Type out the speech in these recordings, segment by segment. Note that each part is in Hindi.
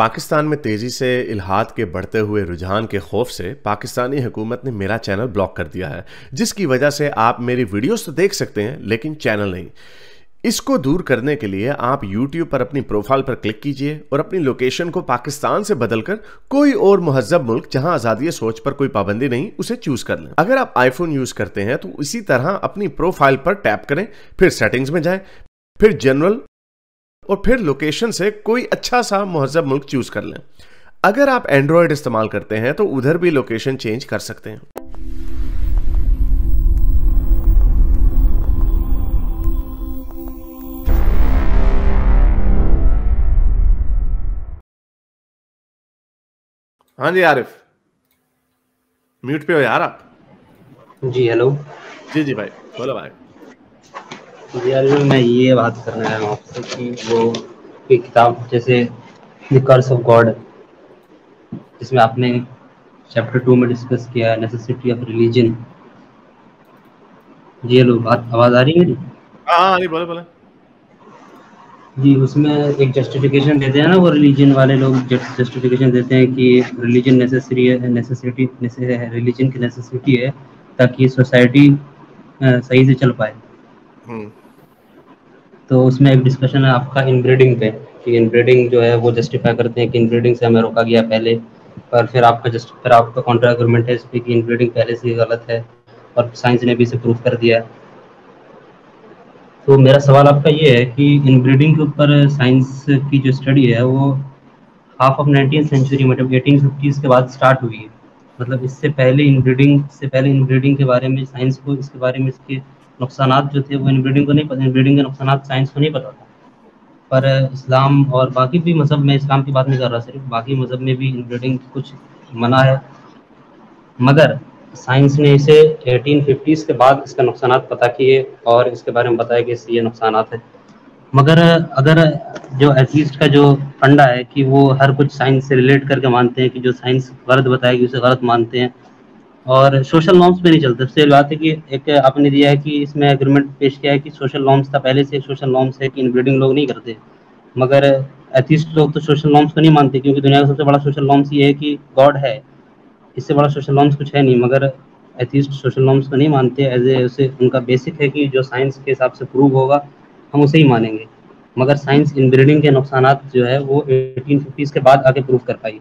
पाकिस्तान में तेजी से इल्हाद के बढ़ते हुए रुझान के खौफ से पाकिस्तानी हुकूमत ने मेरा चैनल ब्लॉक कर दिया है, जिसकी वजह से आप मेरी वीडियोस तो देख सकते हैं लेकिन चैनल नहीं। इसको दूर करने के लिए आप YouTube पर अपनी प्रोफाइल पर क्लिक कीजिए और अपनी लोकेशन को पाकिस्तान से बदलकर कोई और मुहज़्ज़ब मुल्क जहां आज़ादी सोच पर कोई पाबंदी नहीं उसे चूज कर लें। अगर आप आईफोन यूज करते हैं तो इसी तरह अपनी प्रोफाइल पर टैप करें, फिर सेटिंग्स में जाएं, फिर जनरल और फिर लोकेशन से कोई अच्छा सा मुहज़्ज़ब मुल्क चूज कर लें। अगर आप एंड्रॉयड इस्तेमाल करते हैं तो उधर भी लोकेशन चेंज कर सकते हैं। हाँ जी आरिफ, म्यूट पे हो यार आप। जी हेलो। जी जी भाई, बोलो भाई। जी यार, मैं ये बात करने आया हूँ आपसे कि वो कोई किताब जैसे द कर्स ऑफ गॉड, जिसमें आपने चैप्टर 2 में डिस्कस किया है नेसेसिटी ऑफ रिलीजन। जी हेलो, बात आवाज़ आ रही है मेरी? हाँ नहीं, बोलो बोलो। जी, उसमें एक जस्टिफिकेशन देते हैं ना वो रिलीजन वाले लोग, जस्टिफिकेशन देते हैं कि रिलीजन नेसेसरी है, नेसेसिटी रिलीजन की नेसेसिटी है ताकि सोसाइटी सही से चल पाए। तो उसमें एक डिस्कशन है आपका इनब्रीडिंग पे, कि इनब्रीडिंग जो है वो जस्टिफाई करते हैं कि इनब्रीडिंग से हमें रोका गया पहले, पर फिर आपका काउंटर आर्गुमेंट है इस पे कि इनब्रीडिंग पहले से ही गलत है और साइंस ने भी इसे प्रूव कर दिया है। तो मेरा सवाल आपका ये है कि इनब्रीडिंग के ऊपर साइंस की जो स्टडी है वो हाफ ऑफ 19th सेंचुरी मतलब 1850s के बाद स्टार्ट हुई है। मतलब इससे पहले इनब्रीडिंग के बारे में साइंस को, इसके बारे में इसके नुकसानात जो थे वो इनब्रीडिंग को नहीं पता, इनब्रीडिंग के नुकसानात साइंस को नहीं पता था। पर इस्लाम और बाकी भी मज़हब में, इस्लाम की बात नहीं कर रहा सिर्फ, बाकी मज़हब में भी इनब्रीडिंग कुछ मना है, मगर साइंस ने इसे 1850s के बाद इसका नुकसानात पता किए और इसके बारे में बताया कि इससे ये नुकसानात है। मगर अगर जो एथीस्ट का जो फंडा है कि वो हर कुछ साइंस से रिलेट करके मानते हैं, कि जो साइंस गलत बताएगी उसे गलत मानते हैं और सोशल नॉर्म्स पे नहीं चलते। सबसे बात है कि एक आपने दिया है कि इसमें एग्रीमेंट पेश किया है कि सोशल नॉर्म्स था, पहले से सोशल नॉर्म्स है कि इनब्रीडिंग लोग नहीं करते, मगर एथीस्ट लोग तो सोशल नॉर्म्स को नहीं मानते, क्योंकि दुनिया का सबसे बड़ा सोशल नॉर्म्स ये है कि गॉड है, इससे बड़ा सोशल नॉर्म्स कुछ है नहीं। मगर एथीस्ट सोशल नॉर्म्स को नहीं मानते, एज ए उसे उनका बेसिक है कि जो साइंस के हिसाब से प्रूव होगा हम उसे ही मानेंगे। मगर साइंस इनब्रीडिंग के नुकसानात जो है वो 1850s के बाद आके प्रूव कर पाई।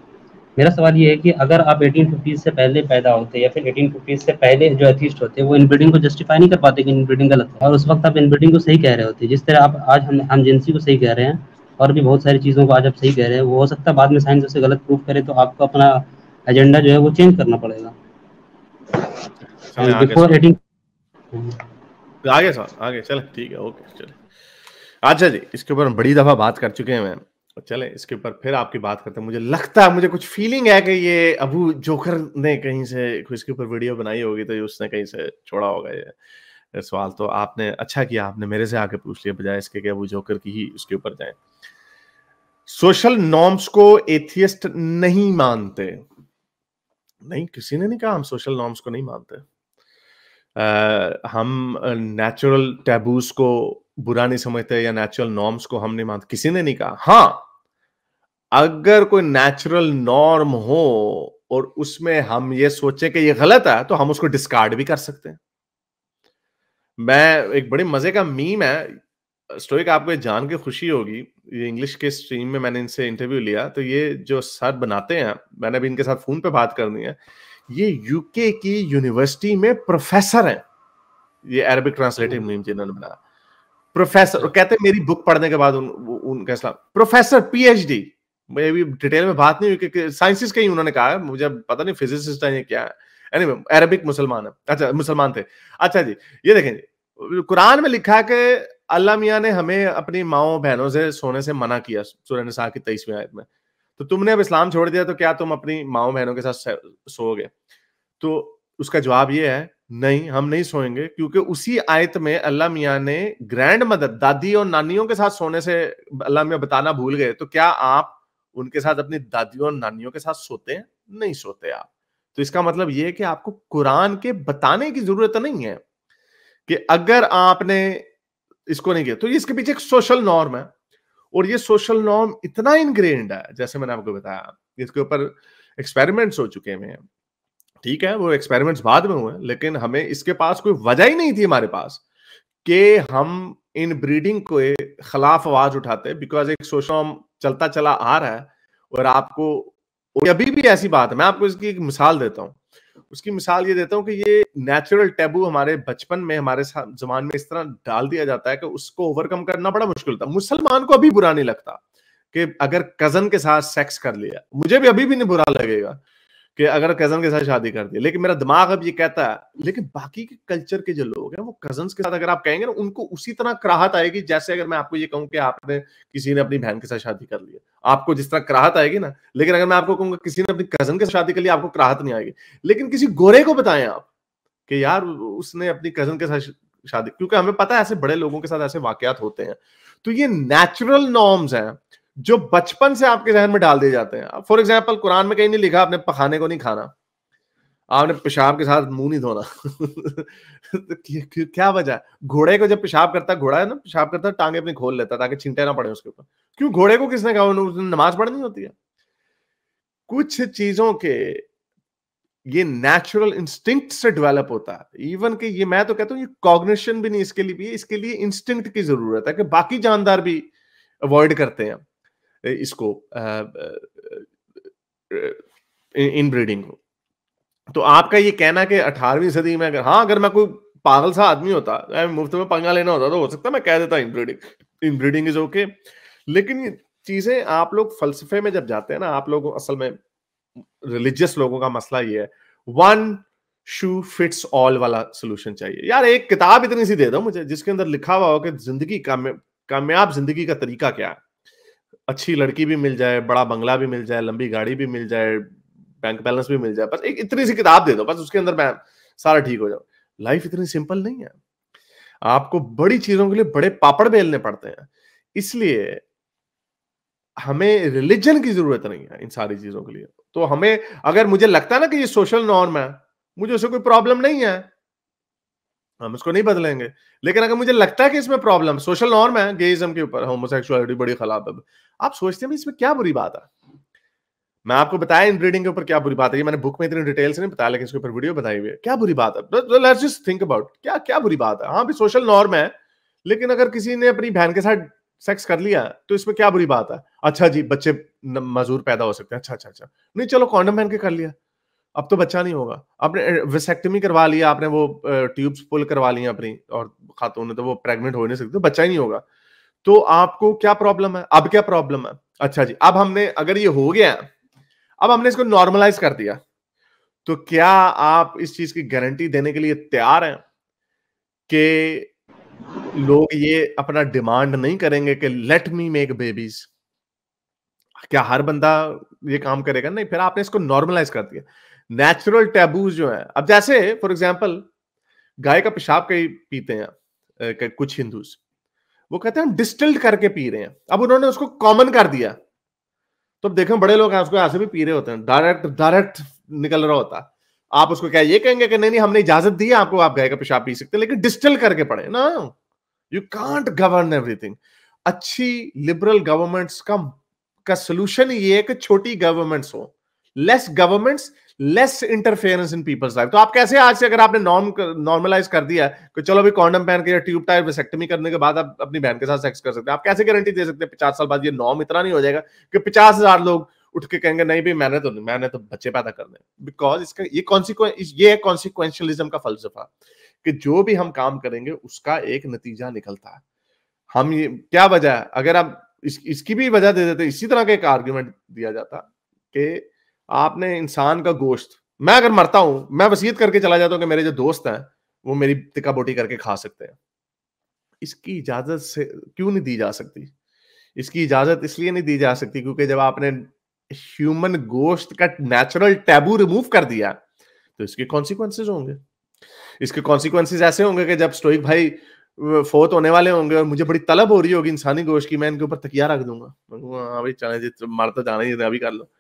मेरा सवाल ये है कि अगर आप 1850 से पहले पैदा होते या फिर 1850 से पहले जो एथीस्ट होते वो इनब्रीडिंग को जस्टिफाई नहीं कर पाते कि इनब्रीडिंग गलत है, और उस वक्त आप इनब्रीडिंग को सही कह रहे होते, जिस तरह आप आज हम जेंसी को सही कह रहे हैं और भी बहुत सारी चीज़ों को आज आप सही कह रहे हैं, वो हो सकता है बाद में साइंस उसे गलत प्रूव करे तो आपको अपना एजेंडा जो है वो चेंज करना पड़ेगा। चले आगे बिफोर 18 आगे सर आगे चले, ठीक है, ओके चले। अच्छा जी, इसके ऊपर हम बड़ी दफा बात कर चुके हैं मैम, चले इसके ऊपर फिर आपकी बात करते हैं। मुझे लगता है, मुझे कुछ फीलिंग है कि ये अबू जोकर ने कहीं से इसके ऊपर वीडियो बनाई होगी, तो ये उसने कहीं से छोड़ा होगा ये सवाल। तो आपने अच्छा किया, आपने मेरे से आके पूछ लिया बजाय इसके कि अबू जोकर की ही उसके ऊपर जाए। सोशल नॉर्म्स को एथियस्ट नहीं मानते, नहीं, किसी ने नहीं कहा हम सोशल नॉर्म्स को नहीं मानते। हम नेचुरल टैबूज को बुरा नहीं समझते या नेचुरल नॉर्म्स को हम नहीं मानते, किसी ने नहीं कहा। हाँ, अगर कोई नेचुरल नॉर्म हो और उसमें हम ये सोचे कि ये गलत है तो हम उसको डिस्कार्ड भी कर सकते हैं। मैं एक बड़े मजे का मीम है, स्टोइक, आपको जान के खुशी होगी, ये इंग्लिश के स्ट्रीम में मैंने इनसे इंटरव्यू लिया, तो ये जो सर बनाते हैं, मैंने भी इनके साथ फोन पे बात करनी है, ये यूके की यूनिवर्सिटी में प्रोफेसर हैं, ये अरबिक ट्रांसलेटिव मीम जिन्होंने बनाया, प्रोफेसर, और कहते हैं मेरी बुक पढ़ने के बाद उनका इस्लाम प्रोफेसर पीएचडी। मुझे भी डिटेल में बात नहीं हुई कि साइंसेस का ही उन्होंने कहा है, मुझे पता नहीं फिजिसिस्ट है ये क्या है। एनीवे, अरबिक मुसलमान है, अच्छा मुसलमान थे। अच्छा जी, ये देखें, कुरान में लिखा है कि अल्लाह मियां ने हमें अपनी माओ बहनों से सोने से मना किया, सूरह निसा की 23वीं आयत में। तो तुमने अब इस्लाम छोड़ दिया तो क्या तुम अपनी माओ बहनों के साथ सोओगे? तो उसका जवाब ये है, नहीं, हम नहीं सोएंगे, क्योंकि उसी आयत में अल्लाह मियां ने ग्रैंड मदर, दादी और नानियों के साथ सोने से अल्लाह मियां बताना भूल गए। तो क्या आप उनके साथ अपनी दादियों और नानियों के साथ सोते हैं? नहीं सोते आप। तो इसका मतलब यह है कि आपको कुरान के बताने की जरूरत नहीं है कि अगर आपने इसको नहीं किया तो इसके पीछे एक सोशल नॉर्म है। और ये सोशल नॉर्म इतना इनग्रेन्ड है, जैसे मैंने आपको बताया, इसके ऊपर एक्सपेरिमेंट्स हो चुके हैं। ठीक है, वो एक्सपेरिमेंट्स बाद में हुए, लेकिन हमें इसके पास कोई वजह ही नहीं थी हमारे पास कि हम इन ब्रीडिंग के खिलाफ आवाज उठाते, बिकॉज एक सोशल नॉर्म चलता चला आ रहा है। और आपको अभी भी ऐसी बात है, मैं आपको इसकी एक मिसाल देता हूं। उसकी मिसाल ये देता हूं कि ये नेचुरल टैबू हमारे बचपन में, हमारे जमान में इस तरह डाल दिया जाता है कि उसको ओवरकम करना बड़ा मुश्किल था। मुसलमान को अभी बुरा नहीं लगता कि अगर कजन के साथ सेक्स कर लिया, मुझे भी अभी भी नहीं बुरा लगेगा कि अगर कजन के साथ शादी कर दी, लेकिन मेरा दिमाग अब ये कहता है। लेकिन बाकी के कल्चर के जो लोग हैं, वो कजन्स के साथ अगर आप कहेंगे ना, उनको उसी तरह कराहत आएगी जैसे अगर मैं आपको ये कहूं कि आपने किसी ने अपनी बहन के साथ शादी कर लिया, आपको जिस तरह कराहत आएगी ना। लेकिन अगर मैं आपको कहूंगा किसी ने अपनी कजन के साथ शादी कर लिया, आपको कराहत नहीं आएगी। लेकिन किसी गोरे को बताएं आप कि यार उसने अपनी कजन के साथ शादी, क्योंकि हमें पता है ऐसे बड़े लोगों के साथ ऐसे वाकयात होते हैं। तो ये नेचुरल नॉर्म्स हैं जो बचपन से आपके जहन में डाल दिए जाते हैं। फॉर एग्जाम्पल, कुरान में कहीं नहीं लिखा आपने पखाने को नहीं खाना, आपने पेशाब के साथ मुंह नहीं धोना। तो क्या वजह है? घोड़े को जब पेशाब करता, घोड़ा है ना, पेशाब करता टांगे अपनी खोल लेता ताकि छींटे ना पड़े उसके ऊपर। क्यों? घोड़े को किसने कहा नमाज पढ़नी होती है? कुछ चीजों के ये नेचुरल इंस्टिंक्ट से डेवलप होता है। इवन कि ये मैं तो कहता हूँ ये कॉग्निशन भी नहीं इसके लिए भी है, इसके लिए इंस्टिंक्ट की जरूरत है कि बाकी जानदार भी अवॉइड करते हैं इसको, इन ब्रीडिंग को। तो आपका ये कहना कि 18वीं सदी में अगर मैं कोई पागल सा आदमी होता, मुफ्त में पंगा लेना होता, तो हो सकता है मैं कह देता इनब्रीडिंग इज ओके। लेकिन ये चीजें आप लोग फलसफे में जब जाते हैं ना, आप लोग असल में रिलीजियस लोगों का मसला ये है, वन शू फिट्स ऑल वाला सोल्यूशन चाहिए। यार एक किताब इतनी सी दे दो मुझे जिसके अंदर लिखा हुआ हो कि जिंदगी कामयाब जिंदगी का तरीका क्या है। अच्छी लड़की भी मिल जाए, बड़ा बंगला भी मिल जाए, लंबी गाड़ी भी मिल जाए, बैंक बैलेंस भी मिल जाए, बस एक इतनी सी किताब दे दो, बस उसके अंदर मैं सारा ठीक हो जाऊं। लाइफ इतनी सिंपल नहीं है, आपको बड़ी चीजों के लिए बड़े पापड़ बेलने पड़ते हैं। इसलिए हमें रिलीजन की जरूरत नहीं है इन सारी चीजों के लिए। तो हमें, अगर मुझे लगता है ना कि ये सोशल नॉर्म है, मुझे उससे कोई प्रॉब्लम नहीं है, हम इसको नहीं बदलेंगे। लेकिन अगर मुझे लगता है कि इसमें प्रॉब्लम, सोशल नॉर्म है गेइज्म के ऊपर, होमोसेक्सुअलिटी बड़ी खराब है, आप सोचते हैं इसमें क्या बुरी बात है? मैं आपको बताया इनब्रीडिंग के ऊपर क्या बुरी बात है, ये मैंने बुक में इतनी डिटेल से नहीं बताया, लेकिन इसके ऊपर वीडियो बनाई हुई है। क्या बुरी बात है? लेट्स जस्ट थिंक अबाउट क्या क्या बुरी बात है। हाँ भी सोशल नॉर्म है, लेकिन अगर किसी ने अपनी बहन के साथ सेक्स कर लिया तो इसमें क्या बुरी बात है? अच्छा जी, बच्चे मजूर पैदा हो सकते हैं, अच्छा अच्छा अच्छा, नहीं चलो कॉन्डम पहन के कर लिया, अब तो बच्चा नहीं होगा। आपने वेसेक्टमी करवा लिया, आपने वो ट्यूब्स पुल करवा ली अपनी, और खातून ने तो वो प्रेग्नेंट हो नहीं सकती, तो बच्चा ही नहीं होगा। तो आपको क्या प्रॉब्लम है? अब क्या प्रॉब्लम है? अच्छा जी, अब हमने, अगर ये हो गया, अब हमने इसको नॉर्मलाइज कर दिया, तो क्या आप इस चीज की गारंटी देने के लिए तैयार हैं कि लोग ये अपना डिमांड नहीं करेंगे कि लेट मी मेक बेबीज? क्या हर बंदा ये काम करेगा? नहीं। फिर आपने इसको नॉर्मलाइज कर दिया। नेचुरल टैबूज जो है, अब जैसे फॉर एग्जांपल गाय का पेशाब कई पीते हैं कुछ हिंदूज, वो कहते हैं हम डिस्टिल्ड करके पी रहे हैं। अब उन्होंने उसको कॉमन कर दिया, तो अब देखें बड़े लोग हैं उसको ऐसे भी पी रहे होते हैं, डायरेक्ट डायरेक्ट निकल रहा होता है। आप उसको क्या ये कहेंगे कि नहीं नहीं हमने इजाजत दी है आपको, आप गाय का पेशाब पी सकते हैं, लेकिन डिस्टिल करके पड़े ना। You can't govern everything. अच्छी लिबरल गवर्नमेंट्स का सोल्यूशन ये है कि छोटी गवर्नमेंट्स हो, less governments, less interference in people's life. तो आप कैसे आज से, अगर आपने नॉर्मलाइज कर दिया कि चलो अभी कॉन्डम पहन के या ट्यूब टाइप वेसेक्टमी करने के बाद आप अपनी बहन के साथ सेक्स कर सकते हैं, आप कैसे गारंटी दे सकते हैं 50 साल बाद ये नॉर्म इतना नहीं हो जाएगा कि 50,000 लोग उठ के कहेंगे नहीं भाई मैंने तो बच्चे पैदा करने? बिकॉज इसका ये कॉन्सिक्वेंशियलिज्म का फलसफा कि जो भी हम काम करेंगे उसका एक नतीजा निकलता है। हम ये क्या वजह है? अगर आप इसकी भी वजह दे देते, इसी तरह का एक आर्ग्यूमेंट दिया जाता कि आपने इंसान का गोश्त, मैं अगर मरता हूं, मैं वसीयत करके चला जाता हूं कि मेरे जो दोस्त हैं वो मेरी टिक्का बोटी करके खा सकते हैं। इसकी इजाजत से क्यों नहीं दी जा सकती? इसकी इजाजत इसलिए नहीं दी जा सकती क्योंकि जब आपने ह्यूमन गोश्त का नेचुरल टैबू रिमूव कर दिया तो इसके कॉन्सिक्वेंसेज होंगे। इसके कॉन्सिक्वेंसेज ऐसे होंगे कि जब स्टोइक भाई फोत होने वाले होंगे और मुझे बड़ी तलब हो रही होगी इंसानी गोश्त की, मैं इनके ऊपर तकिया रख दूंगा, हाँ भाई चले जी, मर तो जाना ही, अभी कर लो।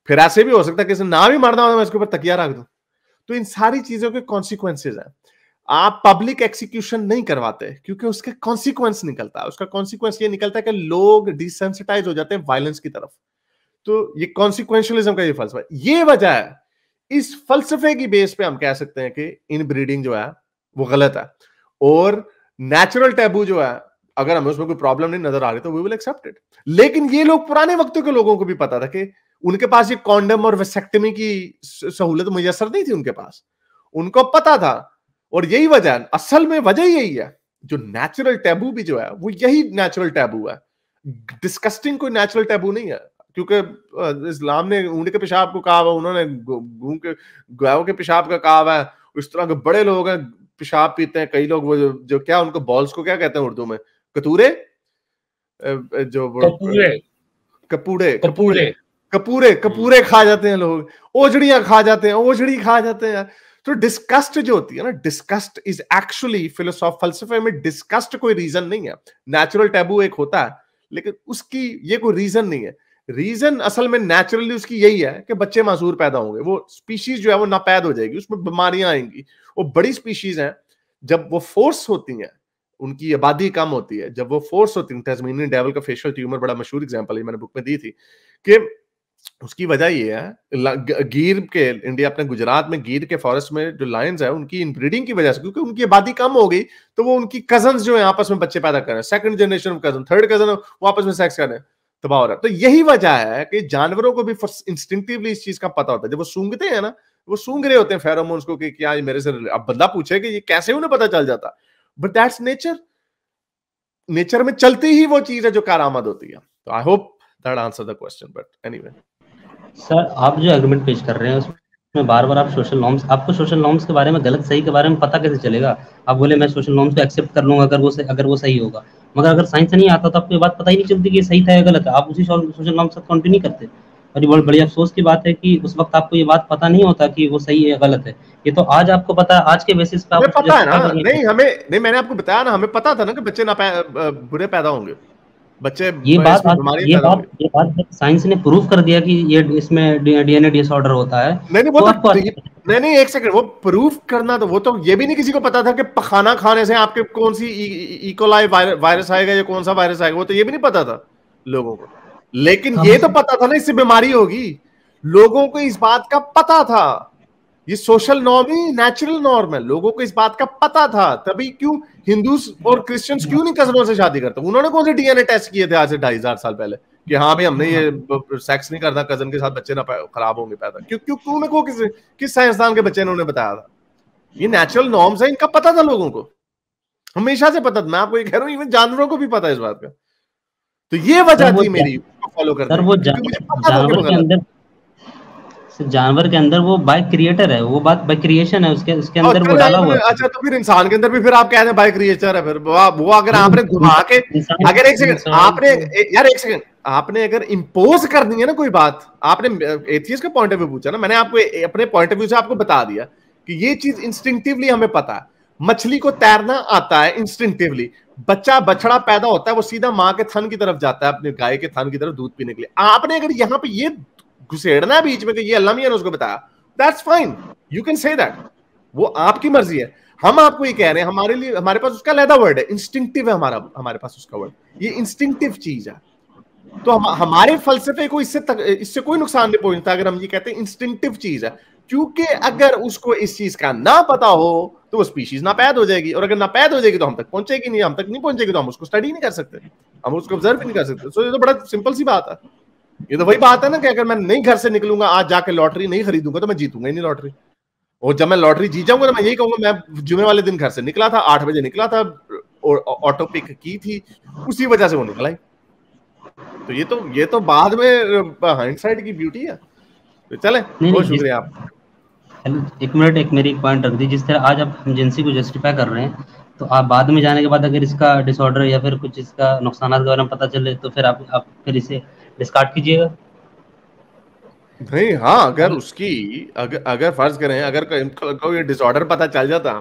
फिर ऐसे भी हो सकता है कि ना भी मरना हो तो मैं इसके ऊपर तकिया रख दूं। तो इन सारी चीजों के कॉन्सिक्वेंसेज हैं। आप पब्लिक एक्सिक्यूशन नहीं करवाते क्योंकि उसके कॉन्सिक्वेंस निकलता है। उसका कॉन्सिक्वेंस ये निकलता है कि लोग डिसेंसिटाइज हो जाते हैं वायलेंस की तरफ। तो ये कॉन्सिक्वेंशियलिज्म का ये फलसफा, ये वजह है। इस फलसफे की बेस पे हम कह सकते हैं कि इन ब्रीडिंग जो है वो गलत है, और नेचुरल टैबू जो है अगर हमें उसमें कोई प्रॉब्लम नहीं नजर आ रही तो वी विल एक्सेप्ट इट। लेकिन ये लोग पुराने वक्तों के लोगों को भी पता था कि उनके पास ये कॉन्डम और वेसेक्टमी की सहूलत मुयसर नहीं थी उनके पास, उनको पता था। और यही वजह, असल में वजह यही है, जो नेचुरल टैबू भी जो है वो यही नेचुरल टैबू है। डिस्कस्टिंग कोई नेचुरल टैबू नहीं है, क्योंकि इस्लाम ने ऊंट के पेशाब को कहा हुआ, उन्होंने घूम के गायों के पेशाब का कहा हुआ है। इस तरह के बड़े लोग हैं पेशाब पीते हैं, कई लोग वो जो क्या उनको बॉल्स को क्या कहते हैं उर्दू में, कतूरे, जो कपूड़े कपूड़े कपूरे कपूरे खा जाते हैं लोग, ओजड़ियां खा जाते हैं, ओजड़ी खा जाते हैं। तो डिस्कस्ट जो होती है ना, डिस्कस्ट इज एक्चुअली फलसफे में डिस्कस्ट कोई रीजन नहीं है। नेचुरल टैबू एक होता है लेकिन उसकी ये कोई रीजन नहीं है। रीजन असल में नेचुरली उसकी यही है कि बच्चे मासूर पैदा होंगे, वो स्पीशीज जो है वो नापैद हो जाएगी, उसमें बीमारियां आएंगी। वो बड़ी स्पीशीज हैं, जब वो फोर्स होती हैं, उनकी आबादी कम होती है, जब वो फोर्स होती है, टैस्मेनियन डेविल का फेशियल ट्यूमर बड़ा मशहूर एग्जांपल है, मैंने बुक में दी थी, कि उसकी वजह ये है गिर के, इंडिया अपने गुजरात में गिर के फॉरेस्ट में जो लायंस है उनकी इनब्रीडिंग की वजह से, क्योंकि उनकी आबादी कम हो गई तो वो उनकी कजन्स जो है आपस में बच्चे पैदा कर रहे हैं, second generation of cousin, third cousin, वो आपस में सेक्स कर रहे हैं, तबाह हो रहा है। तो यही वजह है कि जानवरों को भी इंस्टिंक्टिवली इस चीज का पता होता है। जब वो सूंघते हैं ना, वो सूंघ रहे होते हैं फेरोमोन्स को कि क्या ये मेरे से, अब बंदा पूछे कि ये कैसे उन्हें पता चल जाता, बट दैट्स नेचर। नेचर में चलती ही वो चीज है जो कारामद होती है। तो I hope that answer the question, but anyway. Sir आप जो एग्रीमेंट पेश कर रहे हैं उसमें बार बार आप सोशल नॉर्म्स, आपको सोशल नॉर्म्स के बारे में, गलत सही के बारे में पता कैसे चलेगा? आप बोले मैं सोशल नॉर्म्स को एक्सेप्ट कर लूंगा अगर वो सही होगा, मगर अगर साइंस नहीं आता तो आपको ये बात पता ही नहीं चलती कि ये सही था या गलत है, आप उसी सोशल नॉर्म्स से कंटिन्यू करते। और ये बहुत बड़ी अफसोस की बात है कि उस वक्त आपको ये बात पता नहीं होता कि वो सही है या गलत है। ये तो आज आपको पता है, आज के बेसिस पे हमें आप पता है ना, नहीं हमें नहीं, मैंने आपको बताया ना, हमें पता था ना कि बच्चे ना बुरे पैदा होंगे, बच्चे ये बात ये बात साइंस ने प्रूव कर दिया कि ये इसमें डीएनए डिसऑर्डर होता है। नहीं वो तो नहीं एक सेकंड, वो प्रूफ करना, तो वो तो ये भी नहीं किसी को पता था कि खाना खाने से आपके कौन सी इकोलाई वायरस आएगा या कौन सा वायरस आएगा, वो तो ये भी नहीं पता था लोगों को। लेकिन ये तो पता था ना इससे बीमारी होगी, लोगों को इस बात का पता था। ये सोशल नॉर्म ही नेचुरल नॉर्म है, लोगों को इस बात का पता था। तभी क्यों हिंदूज और क्रिश्चियंस क्यों नहीं कजनों से शादी करते? उन्होंने कौन से डीएनए टेस्ट किए थे आज से 2500 साल पहले कि हाँ भाई हमने ये सेक्स नहीं करना, कजन के साथ बच्चे ना खराब होंगे पैदा? क्यों क्यों क्यों उन्हें को किस साइंसदान के बच्चे ने उन्हें बताया था? ये नेचुरल नॉर्म्स है, इनका पता था लोगों को, हमेशा से पता था। मैं आपको ये कह रहा हूँ इवन जानवरों को भी पता है इस बात का। तो ये वजह थी मेरी फॉलो करने की, क्योंकि मुझे पता था कि गलत। जानवर के अंदर वो बाय क्रिएटर है, वो बात बाय क्रिएशन है, उसके अंदर वो डाला हुआ है। अच्छा तो फिर इंसान के अंदर भी फिर आप कह रहे हैं बाय क्रिएचर है? फिर वो अगर आपने घुमा के, अगर एक सेकंड आपने यार एक सेकंड आपने अगर इंपोज कर दी है ना कोई बात, आपने एथियस्ट का पॉइंट ऑफ व्यू पूछा ना, मैंने आपको अपने पॉइंट ऑफ व्यू से आपको बता दिया कि ये चीज इंस्टिंक्टिवली हमें पता है। मछली को तैरना आता है इंस्टिंक्टिवली, बच्चा बछड़ा पैदा होता है वो सीधा माँ के थन की तरफ जाता है, अपने गाय के थन की तरफ दूध पीने के लिए। आपने अगर यहाँ पे ये घुसेड़ना है बीच में कि ये अल्लाह मियां ने उसको बताया, that's fine, you can say that, वो आपकी मर्जी है। हम आपको ये कह रहे हैं, हमारे लिए हमारे पास उसका अलग वर्ड है, इंस्टिंक्टिव है हमारे पास उसका वर्ड, ये इंस्टिंक्टिव चीज है। तो हमारे फलसफे को इससे कोई नुकसान नहीं पहुंचता अगर हम ये कहते हैं इंस्टिंक्टिव चीज है, क्योंकि अगर उसको इस चीज का ना पता हो तो वो स्पीशीज नापैद हो जाएगी, और अगर नापैद हो जाएगी तो हम तक पहुंचेगी नहीं, हम तक नहीं पहुंचेगी तो हम उसको स्टडी नहीं कर सकते, हम उसको ऑब्जर्व नहीं कर सकते। सो ये तो बड़ा सिंपल सी बात है। ये तो वही बात है ना कि अगर मैं नहीं घर से निकलूंगा आज जाके लॉटरी नहीं खरीदूंगा तो मैं जीतूंगा ही नहीं लॉटरी, और जब मैं लॉटरी जीत जाऊंगा तो मैं यही कहूंगा मैं जुमे वाले दिन घर से निकला था, 8 बजे निकला था, ऑटो पिक की थी, उसी वजह से वो निकला ही। तो ये तो बाद में हाइंडसाइट की ब्यूटी है। तो चले, बहुत शुक्रिया आप। एक मिनट, एक मेरी पॉइंट रख दी। जिस तरह आज आप इमरजेंसी को जस्टिफाई कर रहे हैं, तो आप बाद में जाने के बाद अगर इसका डिसऑर्डर या फिर कुछ इसका नुकसान के बारे में पता चले तो फिर आप फिर इसे डिस्कार्ड कीजिएगा? नहीं, हाँ, अगर उसकी अगर फर्ज करें अगर कोई ये डिसऑर्डर पता चल जाता,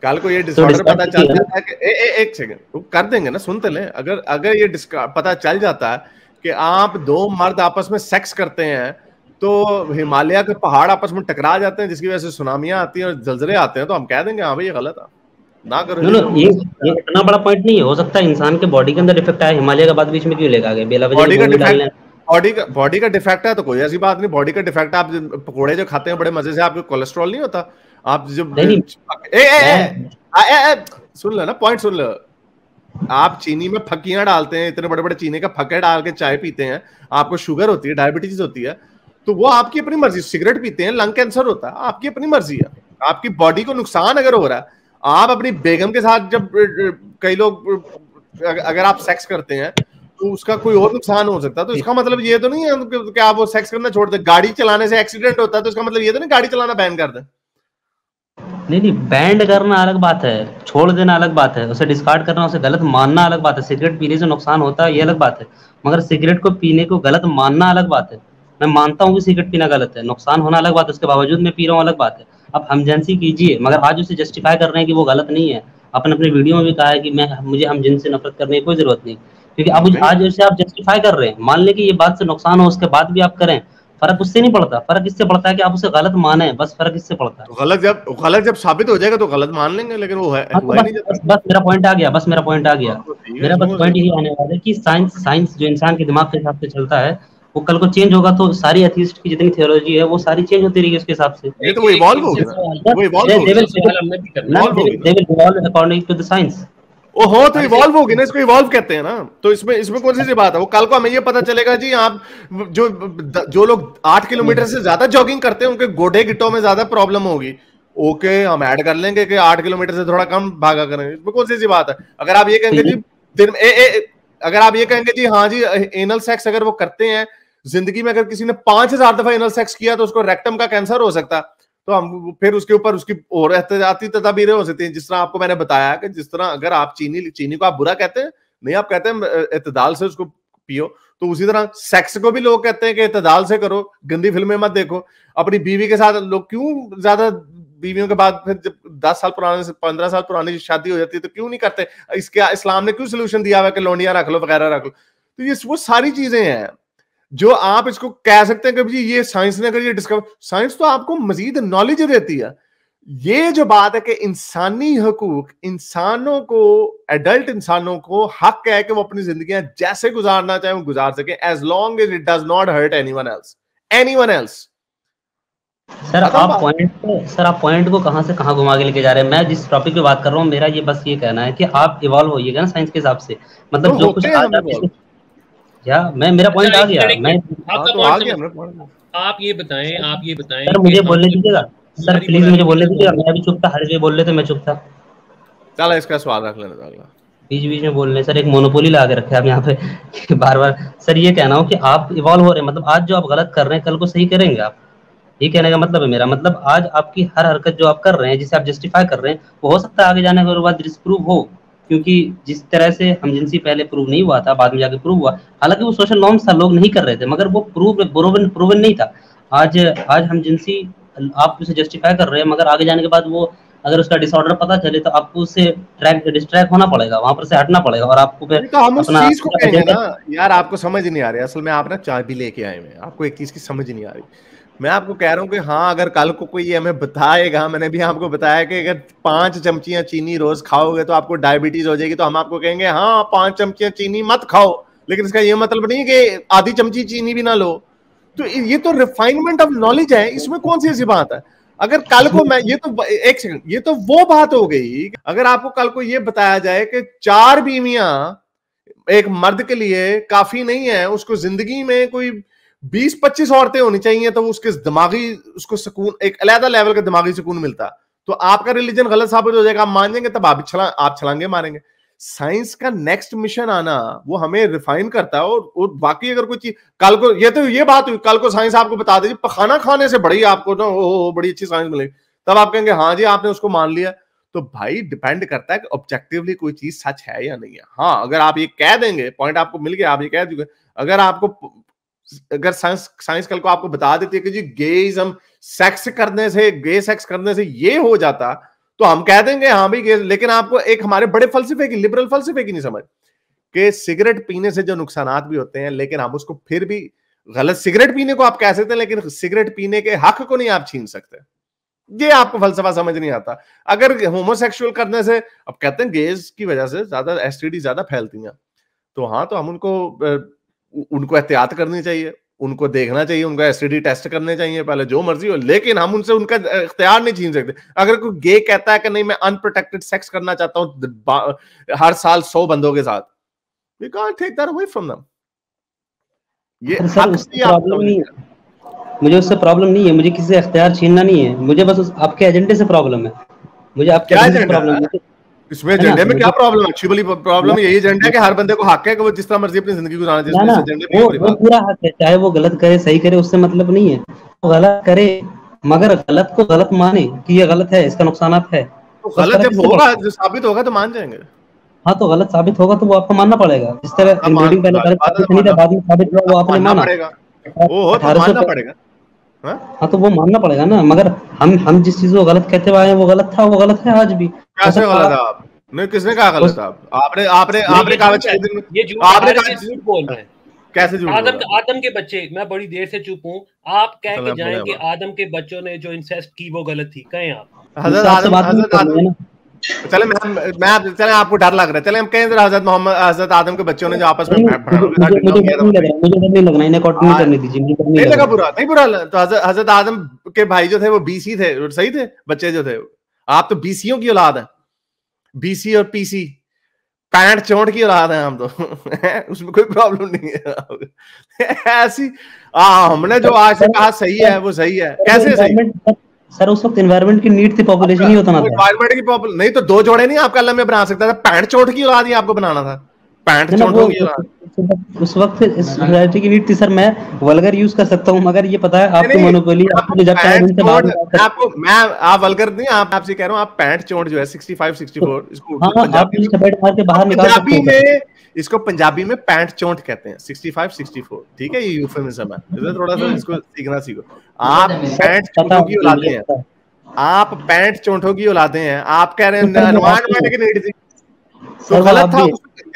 कल को ये डिसऑर्डर पता चल जाता है कि एक सेकंड वो कर देंगे ना, सुनते ले, अगर ये पता चल जाता है कि आप दो मर्द आपस में सेक्स करते हैं तो हिमालय के पहाड़ आपस में टकरा जाते हैं जिसकी वजह से सुनामियां आती हैं और जलजले आते हैं, तो हम कह देंगे हाँ भाई ये गलत है, ना करो नो ये नो, सब। ये इतना बड़ा पॉइंट नहीं है। हो सकता है इंसान के बॉडी के अंदर इफेक्ट आया, हिमालय का बात बीच में क्यों लेकर आ गए? बेला वजह बॉडी का मूवी डिफेक्ट, डालने। बॉडी का डिफेक्ट है तो कोई ऐसी बात नहीं। बॉडी का डिफेक्ट, आप पकोड़े जो खाते हैं बड़े मजे से, आपको कोलेस्ट्रॉल नहीं होता? आप जब नहीं नहीं, ए, ए, ए, मैं ए, ए, सुन लो ना, पॉइंट सुन लो। आप चीनी में फक्कियां डालते हैं, इतने बड़े बड़े चीनी का फक्के डाल के चाय पीते हैं, आपको शुगर होती है, डायबिटीज होती है, तो वो आपकी अपनी मर्जी। सिगरेट पीते हैं, लंग कैंसर होता है, आपकी अपनी मर्जी है। आपकी बॉडी को नुकसान अगर हो रहा है, आप अपनी बेगम के साथ जब कई लोग अगर आप सेक्स करते हैं तो उसका कोई और नुकसान हो सकता है, तो इसका मतलब ये तो नहीं है कि आप वो सेक्स करना छोड़ दें। गाड़ी चलाने से एक्सीडेंट होता है तो इसका मतलब ये तो नहीं गाड़ी चलाना बैन कर दें। नहीं नहीं, बैंड करना अलग बात है, छोड़ देना अलग बात है, उसे डिस्कार्ड करना, उसे गलत मानना अलग बात है। सिगरेट पीने से नुकसान होता है ये अलग बात है, मगर सिगरेट को पीने को गलत मानना अलग बात है। मैं मानता हूँ कि सिगरेट पीना गलत है, नुकसान होना अलग बात है, उसके बावजूद मैं पी रहा हूँ अलग बात है। अब हमजनसी कीजिए, मगर आज उसे जस्टिफाई कर रहे हैं कि वो गलत नहीं है। आपने अपने वीडियो में भी कहा है कि मुझे हमजिन से नफरत करने की कोई जरूरत नहीं, क्योंकि अब नहीं, आज उसे आप जस्टिफाई कर रहे हैं। मान लें कि ये बात से नुकसान हो, उसके बाद भी आप करें, फर्क उससे नहीं पड़ता। फर्क इससे पड़ता है कि आप उसे गलत माने, बस फर्क इससे पड़ता है। तो गलत जब साबित हो जाएगा तो गलत मान लेंगे, लेकिन वो है हाँ, तो हुआ ही नहीं जाता। बस मेरा पॉइंट आ गया, बस मेरा पॉइंट आ हाँ, गया। तो ठीक है, मेरा इसमें बस कौन सी पॉइंट यही बात आने वाला है कि साइंस साइंस जो इंसान के दिमाग के हिसाब से चलता है, वो कल को चेंज होगा तो सारी एथिस्ट की जितनी थियोलॉजी है वो सारी चेंज होती रहेगी उसके हिसाब से। है? नहीं तो एक वो एक इवॉल्व इनसे होगी ना, सवाल वो इवॉल्व दे होगी इनसे विल ना, सवाल हमने भी करना इवॉल्व होगी ना। They will evolve according to the science. वो हो तो हमसे इवॉल्व होगी ना, इसको इवॉल्व कहते हैं ना। तो इसमें इसमें कौन सी बात है? वो कल को हमें ये पता चलेगा जी आप जो जो लोग 8 किलोमीटर से ज्यादा जॉगिंग करते हैं उनके गोडे गिट्टों में ज्यादा प्रॉब्लम होगी। ओके, हम ऐड कर लेंगे कि 8 किलोमीटर से थोड़ा कम भागा करें, इसमें कौन सी बात है? अगर आप ये तो कहेंगे जी दिन में अगर आप ये कहेंगे जी हाँ जी एनल सेक्स अगर वो करते हैं जिंदगी में, अगर किसी ने 5,000 दफा एनल सेक्स किया तो उसको रेक्टम का कैंसर हो सकता, तो हम फिर उसके ऊपर उसकी और एहतियाती तदाबीरें हो सकती हैं। जिस तरह आपको मैंने बताया कि जिस तरह अगर आप चीनी को आप बुरा कहते हैं, नहीं आप कहते हैं इत्तेदाल से उसको पियो, तो उसी तरह सेक्स को भी लोग कहते हैं कि इत्तेदाल से करो, गंदी फिल्में मत देखो। अपनी बीवी के साथ लोग क्यों ज्यादा, बीवियों के बाद फिर जब 10 साल पुराने से 15 साल पुरानी शादी हो जाती है तो क्यों नहीं करते? इसके इस्लाम ने क्यों सोल्यूशन दिया हुआ कि लोनिया रख लो वगैरह रख लो? तो ये वो सारी चीजें हैं जो आप इसको कह सकते हैं कि जी ये साइंस ने अगर ये डिस्कवर, साइंस तो आपको मजीद नॉलेज देती है। ये जो बात है कि इंसानी हकूक, इंसानों को, एडल्ट इंसानों को हक है कि वो अपनी जिंदगियां जैसे गुजारना चाहे वो गुजार सके, as long as it does not hurt anyone else, anyone else. Sir आप पॉइंट को कहां से कहां घुमा के लेके जा रहे हैं? मैं जिस टॉपिक पे बात कर रहा हूँ, मेरा ये बस ये कहना है कि आप इवॉल्व होइएगा ना साइंस के हिसाब से। तो मतलब जो कुछ होते हैं आज हम आप इवॉल्व। या मैं, मेरा पॉइंट अच्छा आ एक गया। मिनट, मैं आपका तो आ पॉइंट गया समझ, हमने पॉइंट। आप ये बताएं सर कि मुझे बोलने हमने दीजिएगा, सर हमारी प्लीज मुझे मोरालिटी बोलने का दीजिएगा। कौन मैं भी चुप था, हर जगह बोल रहे थे, मैं चुप था। चलो इसका सवाल रख लेना अगला। बीच बीच में बोल रहे सर, एक मोनोपोली लगा के रखे आप यहाँ पे बार बार। सर ये कहना हो कि आप इवॉल्व हो रहे हैं, मतलब आज जो आप गलत कर रहे हैं कल को सही करेंगे आप, ये कहने का मतलब है मेरा। मतलब आज आपकी हर हरकत जो आप कर रहे हैं, जिसे आप जस्टिफाई कर रहे हैं, वो हो सकता है आगे जाने के बाद डिस्प्रूव हो। क्योंकि जिस तरह से हमजिनसी पहले प्रूव नहीं हुआ था, बाद में जाके प्रूव हुआ। हालांकि वो सोशल नॉर्म्स था, लोग नहीं कर रहे थे, मगर वो प्रूवन नहीं था। आज आज हमजिनसी आप उसे जस्टिफाई कर रहे हैं, मगर आगे जाने के बाद वो, अगर उसका डिसऑर्डर पता चले तो आपको उससे डिस्ट्रैक्ट होना पड़ेगा, वहां पर से हटना पड़ेगा, और आपको फिर नहीं तो हम उस अपना चीज को कहेंगे एजेंडा। ना। यार आपको समझ नहीं आ रही, असल में आप ना चाय भी लेके आए हुए हैं, आपको एक चीज की समझ नहीं आ रही। मैं आपको कह रहा हूँ कि हाँ अगर कल को कोई हमें बताएगा, मैंने भी आपको बताया कि अगर 5 चमचियां चीनी रोज खाओगे तो आपको डायबिटीज हो जाएगी, तो हम आपको कहेंगे हाँ 5 चमचियां चीनी मत खाओ, लेकिन इसका ये मतलब नहीं कि आधी चमची चीनी भी ना लो। तो ये तो रिफाइनमेंट ऑफ नॉलेज है, इसमें कौन सी ऐसी बात है? अगर कल को मैं, ये तो एक सेकंड, ये तो वो बात हो गई, अगर आपको कल को ये बताया जाए कि 4 बीवियां एक मर्द के लिए काफी नहीं है, उसको जिंदगी में कोई 20-25 औरतें होनी चाहिए, तो उसके दिमागी, उसको सुकून, एक अलग लेवल का दिमागी सुकून मिलता, तो आपका रिलीजन गलत साबित हो जाएगा, आप मान जाएंगे, तब आप छलांगे मारेंगे। साइंस का नेक्स्ट मिशन आना वो हमें रिफाइन करता है, और बाकी अगर कोई चीज कल को, ये तो ये बात हुई, कल को साइंस आपको बता देगी खाना खाने से बड़ी आपको ना बड़ी अच्छी साइंस मिलेगी, तब आप कहेंगे हाँ जी आपने उसको मान लिया। तो भाई डिपेंड करता है कि ऑब्जेक्टिवली कोई चीज सच है या नहीं है। हाँ अगर आप ये कह देंगे, पॉइंट आपको मिल गया, आप ये कह दोगे, अगर आपको, अगर साइंस कल को आपको बता देती है कि जी गेइज्म सेक्स करने से, गे सेक्स करने से ये हो जाता, तो हम कह देंगे हाँ भाई गे। लेकिन आपको एक हमारे बड़े फलसफे की, लिबरल फलसफे की नहीं समझ कि सिगरेट पीने से जो नुकसानात भी होते हैं, लेकिन हम उसको फिर भी गलत सिगरेट पीने को आप कह सकते हैं, लेकिन सिगरेट पीने के हक को नहीं आप छीन सकते। ये आपको फलसफा समझ नहीं आता। अगर होमोसेक्सुअल करने से, अब कहते हैं गेज की वजह से ज्यादा एसटीडी ज्यादा फैलती हैं, तो हाँ, तो हम उनको एहतियात करनी चाहिए, उनको देखना चाहिए, उनका एसटीडी टेस्ट करने चाहिए पहले, जो मर्जी हो, लेकिन हम उनसे उनका इख्तियार नहीं छीन सकते। अगर कोई गे कहता है कि नहीं मैं अनप्रोटेक्टेड सेक्स करना चाहता हूं हर साल 100 बंदों के साथ, we can't take that away from them. ये हक से आप मुझे उससे प्रॉब्लम नहीं है, मुझे किसी से इख्तियार छीनना नहीं है, मुझे बस आपके एजेंडे से प्रॉब्लम है। मुझे आपके एजेंडे से प्रॉब्लम है। इसमें एजेंडे में क्या प्रॉब्लम है? एक्चुअली प्रॉब्लम यही एजेंडा है कि हर बंदे को हक है कि वो जिस तरह मर्जी अपनी जिंदगी गुजारना चाहिए। इस एजेंडे पे वो पूरा हक है, चाहे वो गलत करे सही करे, उससे मतलब नहीं है। वो गलत करे मगर गलत को गलत माने कि ये गलत है, इसका नुकसानात है, तो गलत जब होगा, जो साबित होगा तो मान जाएंगे। हाँ, तो गलत साबित होगा तो वो आपको मानना पड़ेगा। जिस तरह इनब्रीडिंग पहले गलत साबित नहीं था, बाद में साबित हुआ, वो आपने माना पड़ेगा, वो हो तो मानना पड़ेगा। हाँ, तो वो मानना पड़ेगा ना। मगर हम जिस चीज को गलत कहते हुए आए हैं वो गलत था, वो गलत है आज भी। कैसे गलत है? आप नहीं, किसने कहा गलत था? आपने कहा ये झूठ बोल रहे हैं। कैसे झूठ? आदम के बच्चे, मैं बड़ी देर से चुप हूँ, आप कह के जाएं कि आदम के बच्चों ने जो इंसेस्ट की वो गलत थी, कहें आप। चले आपको डर लग रहा है, चले हम कहें हजरत आदम के बच्चों ने जो आपस में नहीं लगा बुरा, नहीं बुरा। तो हजरत आदम के भाई जो थे वो बीसी थे, सही थे बच्चे जो थे। आप तो बीसीओ की औलाद है, बीसी और पीसी, पैंट चोट की औलाद है हम तो। उसमें कोई प्रॉब्लम नहीं है। ऐसी हमने जो आज से कहा सही है वो सही है। कैसे सही? सर उस वक्त एनवायरनमेंट की नीड थी, पॉपुलेशन नहीं होता ना था। एनवायरनमेंट की पॉपुलेशन नहीं तो दो जोड़े नहीं आपका अल्लाह में बना सकता था। पैंट चोट की औलाद ही आपको बनाना था, पैंट चोट की औलाद। उस वक्त सोसाइटी की नीड थी सर। मैं वल्गर यूज कर सकता हूं, मगर ये पता है आपको मोनोपोली, आपको जब चाहे उनसे बात आपको मैं आप वल्गर नहीं, आप आपसे कह रहा हूं, आप पैंट चोट जो है 65 64 इसको पंजाबी में बाहर निकाल सकते हैं। इसको पंजाबी में पैंट चोट कहते हैं, 65 64, ठीक है? ये यूफेमिज्म है, इसलिए थोड़ा सा इसको सीखना सीखो। आप पैंट चोटों की औलादे हैं, आप पैंट चोटों की औलादे हैं। आप कह रहे हैं एनवायरनमेंट की नीड थी, तो गलत था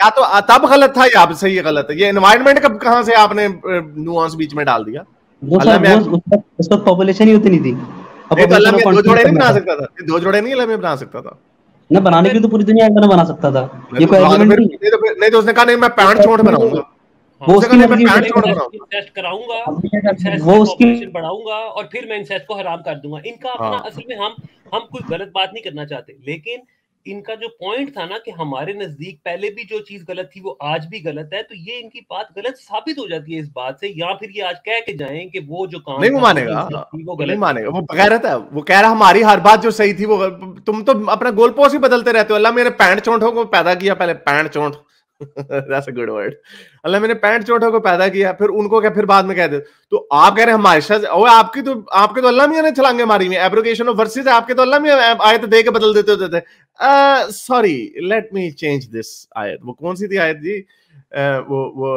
या तो तब गलत था या अब सही गलत है। ये एनवायरनमेंट कब कहां से आपने नुआंस बीच में डाल दिया? उस वक्त पॉपुलेशन ही उतनी थी। तो अल्लाह में दो जोड़े नहीं बना सकता था? दो जोड़े नहीं अल्लाह में बना सकता था ना? बनाने के लिए तो पूरी दुनिया में बना सकता था। ये कोई आर्गुमेंट नहीं तो उसने कहा नहीं मैं पैंट छोड़ बनाऊंगा, वो उसकी मर्जी, इंसेस्ट कराऊंगा, वो उसकी बढ़ाऊंगा और फिर मैं इंसेस्ट को हराम कर दूंगा। इनका अपना असल में हम कोई गलत बात नहीं करना चाहते, लेकिन इनका जो पॉइंट था ना कि हमारे नजदीक पहले भी जो चीज गलत थी वो आज भी गलत है, तो ये इनकी बात गलत साबित हो जाती है इस बात से। या फिर ये आज कह के जाएं कि वो जो काम नहीं, वो मानेगा, वो गलत नहीं मानेगा, वो बगैरत है। वो कह रहा हमारी हर बात जो सही थी वो, तुम तो अपना गोल पोस्ट ही बदलते रहते हो। अल्लाह मेरे पैंट चोंटों को पैदा किया, पहले पैंट चोंट That's a good word. अल्लाह मैंने पैंट चोटों को पैदा किया, फिर उनको क्या, फिर बाद में कह दे। तो आप कह रहे हैं हमारे साथ, आपके तो अल्लाह मियां ने छलांगे मारी में, एब्रोगेशन ऑफ वर्सेस आपके तो अल्लाह मियां आयत दे के बदल देते होते थे। Sorry, let me change this आयत। वो कौन सी थी आयत जी? वो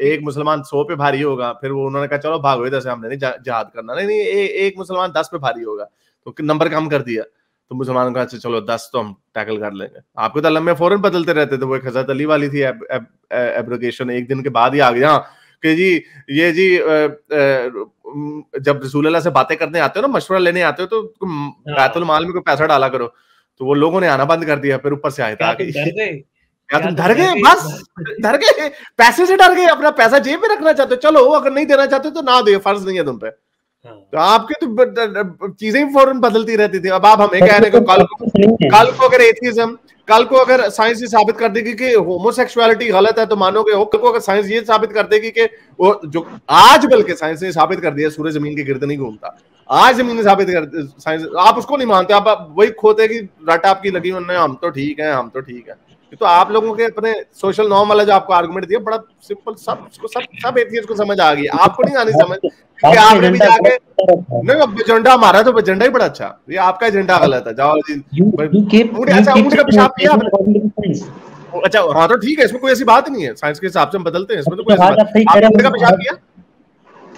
एक मुसलमान 100 पे भारी होगा, फिर वो उन्होंने कहा चलो भागो इधर से, हमने नहीं जिहाद करना। नहीं, एक मुसलमान 10 पे भारी होगा, तो नंबर कम कर दिया, तो मुसलमानों का चलो 10 तो हम टैकल कर लेंगे। आपको तो अल्लाह में फौरन बदलते रहते थे। वो एक हजरत अली वाली थी एब्रोगेशन, एक दिन के बाद ही आ गया कि जी ये जी जब रसूल अल्लाह से बातें करने आते हो ना, मशवरा लेने आते हो, तो बैतुल माल में कोई पैसा डाला करो। तो वो लोगों ने आना बंद कर दिया। फिर ऊपर से आए था तुम डर गए, बस डर गए, पैसे से डर गए, अपना पैसा जेब में रखना चाहते हो, चलो अगर नहीं देना चाहते तो ना दो, फर्ज नहीं है तुम पे। तो आपके तो चीजें ही फौरन बदलती रहती थी। अब आप हमें कह रहे हैं कल को अगर एथिज्म, कल को अगर साइंस ये साबित कर देगी कि होमोसेक्सुअलिटी गलत है तो मानोगे हो। कल को अगर साइंस ये साबित कर देगी कि वो जो आज, बल्कि साइंस ने साबित कर दिया सूरज जमीन के गिर्द नहीं घूमता, आज जमीन ने साबित कर साइंस, आप उसको नहीं मानते, आप वही खोते की रट आपकी लगी उन्होंने, हम तो ठीक है, हम तो ठीक है। तो आप लोगों के अपने सोशल नॉर्म वाला जो आपको आर्गुमेंट दिया, बड़ा सिंपल, सब एथियस्ट को समझ आ गई, आपको नहीं आनी समझ। कि आपने भी जाके नहीं, एजेंडा हमारा तो एजेंडा ही बड़ा अच्छा, ये आपका एजेंडा गलत है, जाओ जी। अच्छा, ऊँट का पेशाब किया आपने? अच्छा हाँ, तो ठीक है, इसमें कोई ऐसी बात नहीं है, साइंस के हिसाब से हम बदलते हैं, इसमें तो कोई ऐसी बात। ऊँट का पेशाब किया?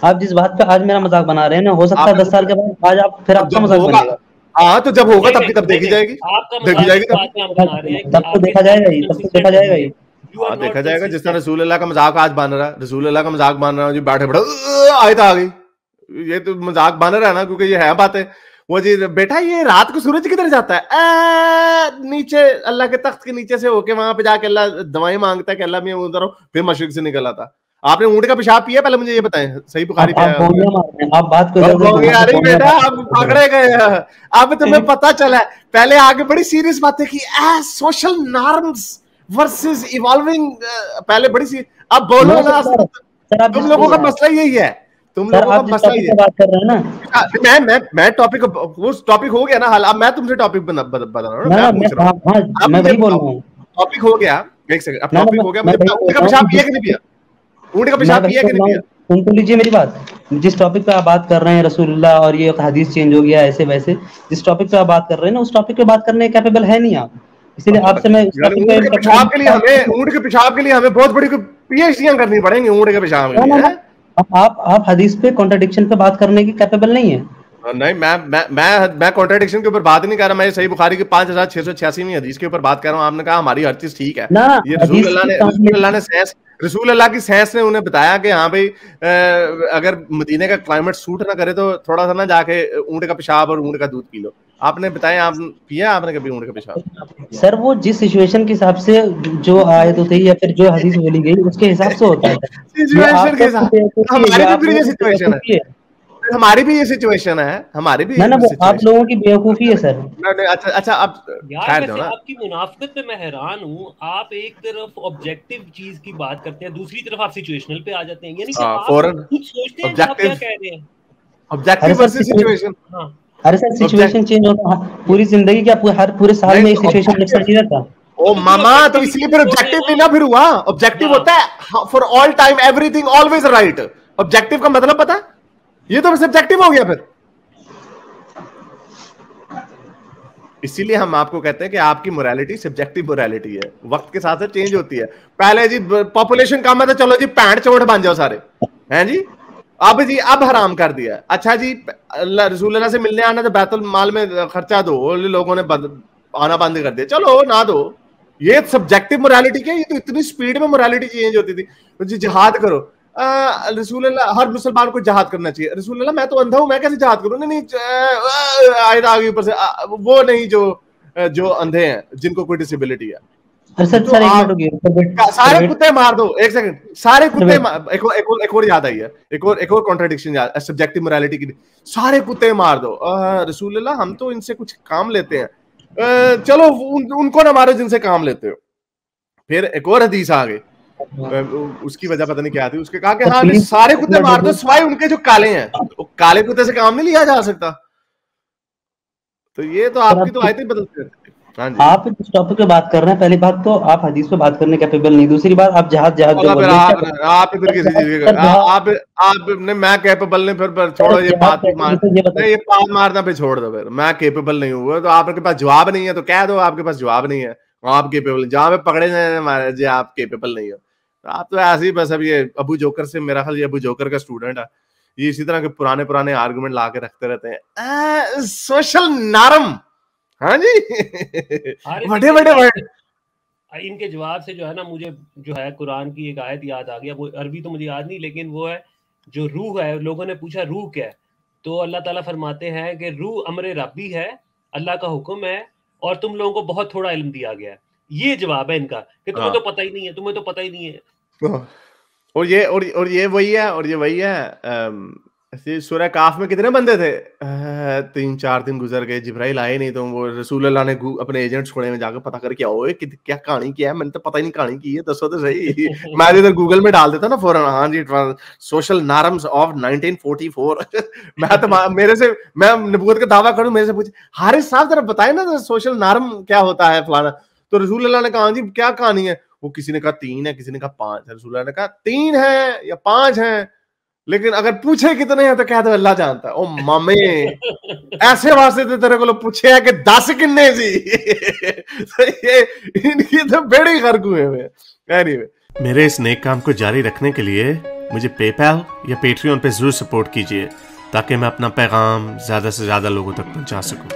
आप जिस बात पे आज मेरा मजाक बना रहे हैं ना, हो सकता है 10 साल के बाद आज आप फिर आपका मजाक बनेगा। हाँ, तो जब होगा तब देखी जाएगी, तब तो देखा जाएगा ही, तब तो देखा जाएगा ही। देखा जाएगा जिस तरह रसूल अल्लाह का मजाक आज बन रहा है, रसूल अल्लाह का मजाक बन रहा है जी, बैठे बड़े आयत आ गई, ये तो मजाक बन रहा है ना, क्योंकि ये है बातें। वो जी बेटा ये रात को सूरज किधर जाता है, नीचे अल्लाह के तख्त के नीचे से होके वहां पे जाके अल्लाह दवाएं मांगता है कि अल्लाह मैं उधर हूँ, फिर मशरिक से निकल आता। आपने ऊंट का पेशाब पिया? पहले मुझे ये बताएं, सही बुखारी पे आप बात अरे बेटा आप पकड़े गए, अब तुम्हें पता चला। पहले आगे बड़ी सीरियस बातें की, सोशल नॉर्म्स वर्सेस इवॉल्विंग, पहले बड़ी सी, अब बोलो ना, तुम लोगों का मसला यही है, तुम लोगों का मसला ये बात कर रहे हैं ना। मैं टॉपिक, वो टॉपिक हो गया ना हाल, अब मैं तुमसे टॉपिक बता रहा हूँ, मैं पूछ रहा हूँ, मैं वही बोल रहा हूँ। टॉपिक हो गया, एक सेकंड, अब टॉपिक हो गया, मुझे ऊंट का पेशाब पिया कि नहीं पिया? ऊंट का पेशाब पिया कि नहीं पिया? सुन तो लीजिए मेरी बात, जिस टॉपिक पे आप बात कर रहे हैं रसूलुल्लाह और ये हदीस चेंज हो गया ऐसे वैसे, जिस टॉपिक पे आप बात कर रहे हैं ना, उस टॉपिक पे बात करने के कैपेबल है नहीं आप, इसीलिए आपसे मैं ऊंट के पेशाब के लिए हमें बहुत बड़ी पीएचडीयां करनी पड़ेंगी ऊंट के पेशाब के लिए। आप हदीस पे कॉन्ट्रडिक्शन पे बात करने की कैपेबल नहीं है। नहीं, मैं कॉन्ट्रडिक्शन के ऊपर बात नहीं कर रहा, मैं सही बुखारी की 5686वीं हदीस के ऊपर बात कर रहा हूँ। आपने कहा हमारी हर चीज ठीक है, ये रसूल अल्लाह की साइंस ने उन्हें बताया कि हाँ भाई अगर मदीने का क्लाइमेट सूट ना करे तो थोड़ा सा ना जाके ऊंट का पेशाब और ऊंट का दूध पी लो। आपने बताया, आप पिया आपने कभी ऊंट का पेशाब? सर वो जिस सिचुएशन के हिसाब से जो आयत होती है या फिर जो हदीस बोली गई उसके हिसाब से होता है। सिचुएशन के साथ हमारी भी ये सिचुएशन है, हमारी भी ये सिचुएशन है, हमारी भी ना वो आप लोगों की बेवकूफी है सर। अच्छा अब यार वैसे आपकी मुनाफिकत पे मैं हैरान हूँ, आप एक तरफ ऑब्जेक्टिव चीज की बात करते हैं, दूसरी तरफ आप सिचुएशनल पे आ जाते हैं, यानी कि आप खुद सोचते हैं आप क्या कह रहे हैं, ऑब्जेक्टिव वर्सेस सिचुएशन। हां अरे सर सिचुएशन चेंज होता पूरी जिंदगी क्या हर पूरे साल में एक सिचुएशन डिफरेंट ही रहता। ओ मामा तो इसलिए फिर ऑब्जेक्टिव नहीं ना, फिर हुआ ऑब्जेक्टिव होता है for all time everything always right. Objective का मतलब पता है, ये तो सब्जेक्टिव हो गया फिर। इसीलिए हम आपको कहते हैं कि आपकी मोरालिटी सब्जेक्टिव मोरालिटी है, वक्त के साथ साथ चेंज होती है। पहले जी पॉपुलेशन कम है तो चलो जी पैंट चोट बन जाओ सारे, हैं जी। अब अब हराम कर दिया। अच्छा जी रसूल अल्लाह से मिलने आना तो बैतुल माल में खर्चा दो, लोगों ने आना बंद कर दिया, चलो ना दो। ये सब्जेक्टिव मोरालिटी क्या, ये तो इतनी स्पीड में मोरालिटी चेंज होती थी। जी जिहाद करो, रसूल अल्लाह, हर मुसलमान को जिहाद करना चाहिए। रसूल अल्लाह मैं तो अंधा हूं, मैं कैसे जिहाद करूं? नहीं आयत आ गई ऊपर से, वो नहीं जो अंधे हैं जिनको कोई डिसेबिलिटी है। सारे कुत्ते मार दो, एक सेकंड, सारे कुत्ते एक और याद आई है, एक और कॉन्ट्रडिक्शन याद, सब्जेक्टिव मोरालिटी की, सारे कुत्ते मार दो। रसूल अल्लाह हम तो इनसे कुछ काम लेते हैं, चलो उनको ना मारो जिनसे काम लेते हो। फिर एक और हदीस आ गई, उसकी वजह पता नहीं क्या थी, उसके कहा कि हाँ सारे कुत्ते मार दो सिवाय उनके जो काले हैं, काले कुत्ते से काम नहीं लिया जा सकता। तो ये तो आपकी तो आयतें बदलती रहती है। आप जिस टॉपिक पे बात कर रहे हैं, पहली बात तो आप हदीस पे बात करने कैपेबल नहीं, दूसरी बात आप जहाज जो बोल रहे हैं आप फिर किसी चीज आपने मैं कैपेबल नहीं, फिर छोड़ो ये बात नहीं, ये बात मारना पे छोड़ दो, फिर मैं कैपेबल नहीं हुआ तो आपके पास जवाब नहीं है तो कह दो आपके पास जवाब नहीं है, आप कैपेबल, जहां पे पकड़े जाए जी आप कैपेबल नहीं हो। आप तो ऐसे ही बस, अब ये अबू जोकर से मेरा ख्याल ये अबू जोकर का स्टूडेंट है, ये इसी तरह के पुराने आर्गुमेंट ला के रखते रहते हैं, सोशल नॉर्म। हाँ जी बड़े वर्ड। इनके जवाब से जो है ना, मुझे जो है कुरान की एक आयत याद आ गया, वो अरबी तो मुझे याद नहीं, लेकिन वो है जो रूह है, लोगों ने पूछा रूह क्या है, तो अल्लाह ताला फरमाते हैं कि रूह अमरे रब्बी है, अल्लाह का हुक्म है, और तुम लोगों को बहुत थोड़ा इल्म दिया गया है। ये जवाब है इनका कि तुम्हें तो पता ही नहीं है, तुम्हें तो पता ही नहीं है। और ये वही है। सूरह काफ में कितने बंदे थे, 3-4 दिन गुजर गए, जिब्राइल आए नहीं, तो वो रसूल अल्लाह ने अपने एजेंट छोड़े में जाकर पता करके आओ क्या कहानी क्या है, मैंने तो पता ही नहीं कहानी की है, दसो तो सही। मैं इधर गूगल में डाल देता ना फौरन, हाँ जी सोशल नॉर्म्स ऑफ 1944। मैं नबूवत का दावा करूं, मेरे से पूछे हारिस साहब जरा बताए ना सोशल नॉर्म क्या होता है फलाना, तो रसूल अल्लाह ने कहा जी क्या कहानी है, वो किसी ने कहा 3 है, किसी ने कहा 5 है, रसूल अल्लाह ने कहा 3 है या 5 है, लेकिन अगर पूछे कितने हैं तो कह दो अल्लाह जानता है। ओ मामे ऐसे वास्ते तो तेरे को पूछे है कि 10 किन्ने सी। ये इनकी तो बड़ी गर्क हुए हैं। एनीवे, मेरे इस नेक काम को जारी रखने के लिए मुझे पेपैल या पेट्रियन पे जरूर सपोर्ट कीजिए, ताकि मैं अपना पैगाम ज्यादा से ज्यादा लोगों तक पहुंचा सकूं।